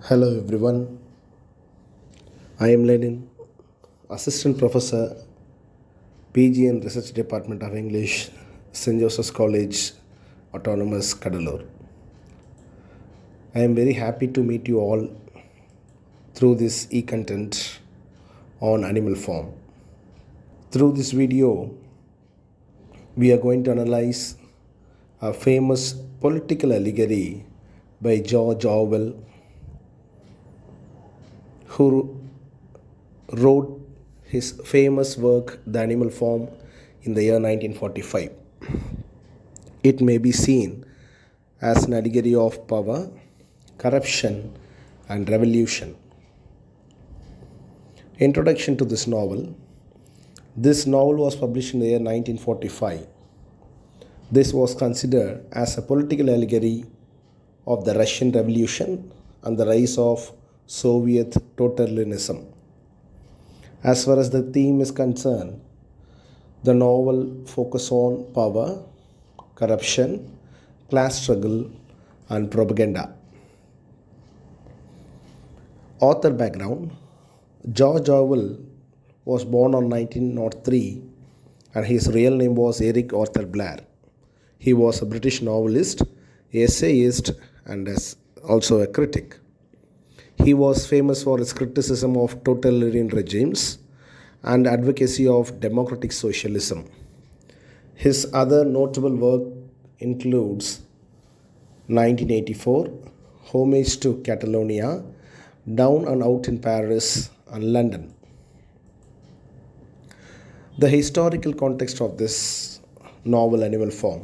Hello everyone, I am Lenin, Assistant Professor, PG and Research Department of English, St. Joseph's College, Autonomous, Cuddalore. I am very happy to meet you all through this e-content on animal form. Through this video, we are going to analyze a famous political allegory by George Orwell, who wrote his famous work, The Animal Farm, in the year 1945. It may be seen as an allegory of power, corruption, and revolution. Introduction to this novel. This novel was published in the year 1945. This was considered as a political allegory of the Russian Revolution and the rise of Soviet totalitarianism. As far as the theme is concerned, the novel focuses on power, corruption, class struggle, and propaganda. Author background. George Orwell was born on 1903 and his real name was Eric Arthur Blair. He was a British novelist, essayist, and also a critic. He was famous for his criticism of totalitarian regimes and advocacy of democratic socialism. His other notable work includes 1984, Homage to Catalonia, Down and Out in Paris, and London. The historical context of this novel, Animal Farm.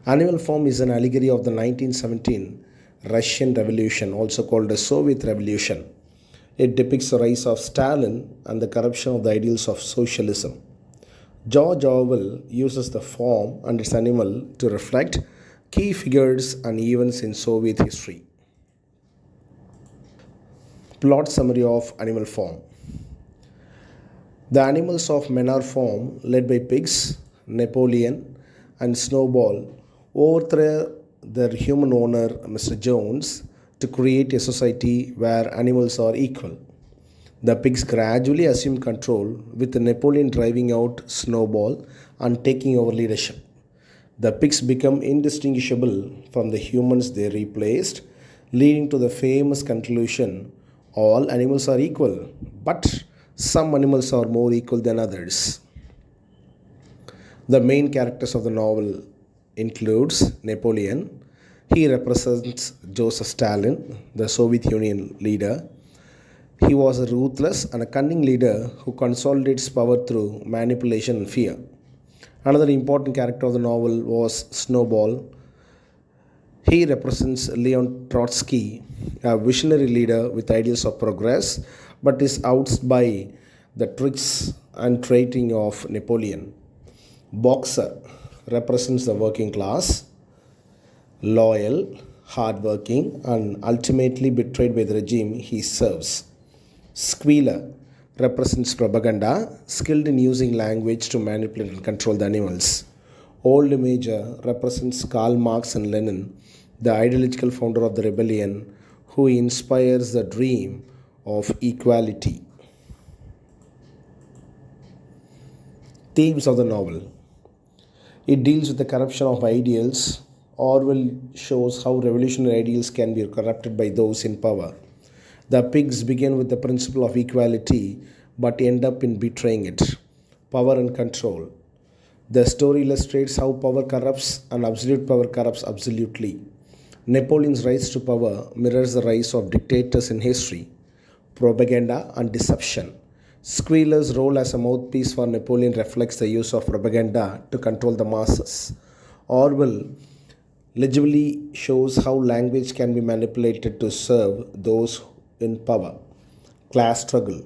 Animal Farm is an allegory of the 1917 Russian Revolution, also called the Soviet Revolution. It depicts the rise of Stalin and the corruption of the ideals of socialism. George Orwell uses the farm and its animal to reflect key figures and events in Soviet history. Plot summary of Animal Farm. The animals of Menor Farm, led by pigs, Napoleon, and Snowball, overthrow their human owner, Mr. Jones, to create a society where animals are equal. The pigs gradually assume control, with Napoleon driving out Snowball and taking over leadership. The pigs become indistinguishable from the humans they replaced, leading to the famous conclusion: all animals are equal, but some animals are more equal than others. The main characters of the novel includes Napoleon. He represents Joseph Stalin, the Soviet Union leader. He was a ruthless and a cunning leader who consolidates power through manipulation and fear. Another important character of the novel was Snowball. He represents Leon Trotsky, a visionary leader with ideas of progress, but is ousted by the tricks and traiting of Napoleon. Boxer represents the working class, loyal, hardworking, and ultimately betrayed by the regime he serves. Squealer represents propaganda, skilled in using language to manipulate and control the animals. Old Major represents Karl Marx and Lenin, the ideological founder of the rebellion, who inspires the dream of equality. Themes of the novel. It deals with the corruption of ideals. Orwell shows how revolutionary ideals can be corrupted by those in power. The pigs begin with the principle of equality but end up in betraying it. Power and control. The story illustrates how power corrupts and absolute power corrupts absolutely. Napoleon's rise to power mirrors the rise of dictators in history. Propaganda and deception. Squealer's role as a mouthpiece for Napoleon reflects the use of propaganda to control the masses. Orwell legibly shows how language can be manipulated to serve those in power. Class struggle.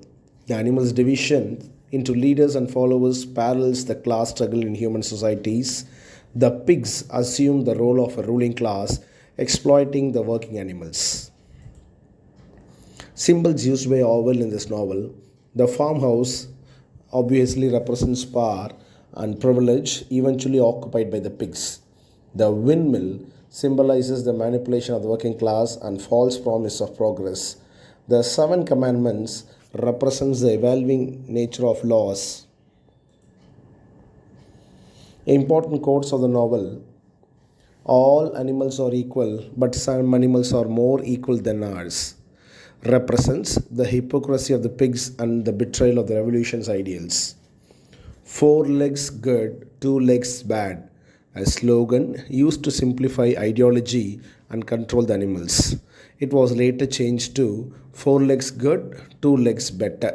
The animal's division into leaders and followers parallels the class struggle in human societies. The pigs assume the role of a ruling class, exploiting the working animals. Symbols used by Orwell in this novel. The farmhouse obviously represents power and privilege eventually occupied by the pigs. The windmill symbolizes the manipulation of the working class and false promise of progress. The seven commandments represents the evolving nature of laws. Important quotes of the novel: all animals are equal, but some animals are more equal than ours, represents the hypocrisy of the pigs and the betrayal of the revolution's ideals. Four legs good, two legs bad, a slogan used to simplify ideology and control the animals. It was later changed to four legs good, two legs better.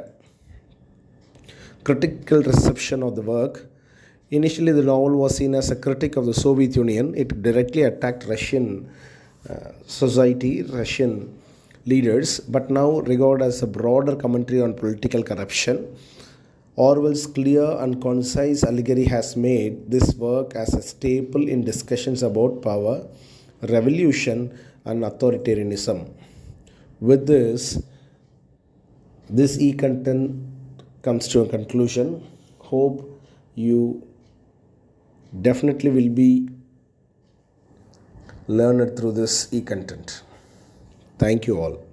Critical reception of the work. Initially, the novel was seen as a critic of the Soviet Union. It directly attacked Russian society, Russian leaders, but now regarded as a broader commentary on political corruption. Orwell's clear and concise allegory has made this work as a staple in discussions about power, revolution, and authoritarianism. With this e-content comes to a conclusion. Hope you definitely will be learned through this e-content. Thank you all.